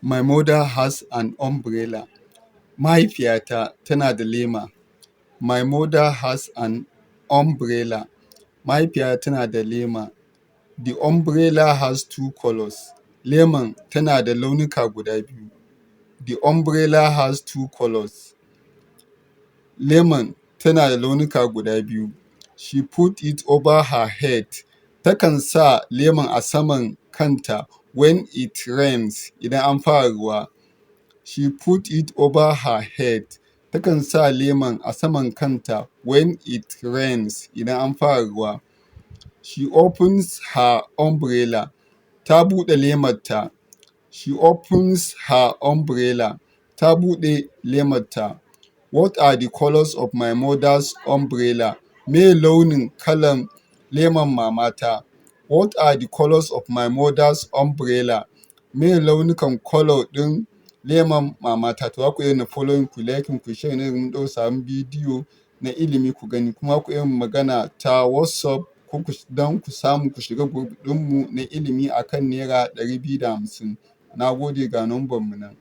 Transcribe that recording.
My mother has an umbrella. Mahaifiyata tana da lema. My mother has an umbrella. Mahaifiyata tana da lema. The umbrella has two colors. Leman tana da launuka guda biyu. The umbrella has two colors. Leman tana da launuka guda biyu. She put it over her head. Takan sa leman a saman kanta when it rains, idan an fara ruwa. She put it over her head. Takan sa leman a saman kanta when it rains, idan an fara ruwa. She opens her umbrella. Ta buɗe lemarta. She opens her umbrella. Ta buɗe lemarta. What are the colors of my mother's umbrella? Me launin kalan leman mamata? What are the colors of my mother's umbrella? Me launukan color ɗin leman mamata? To ku iya na following ku liking ku share ne mun ɗau sabon bidiyo na ilimi ku gani, kuma ku iya magana ta WhatsApp ko don ku samu ku shiga group ɗinmu na ilimi akan naira 250. Na gode, ga number mu nan.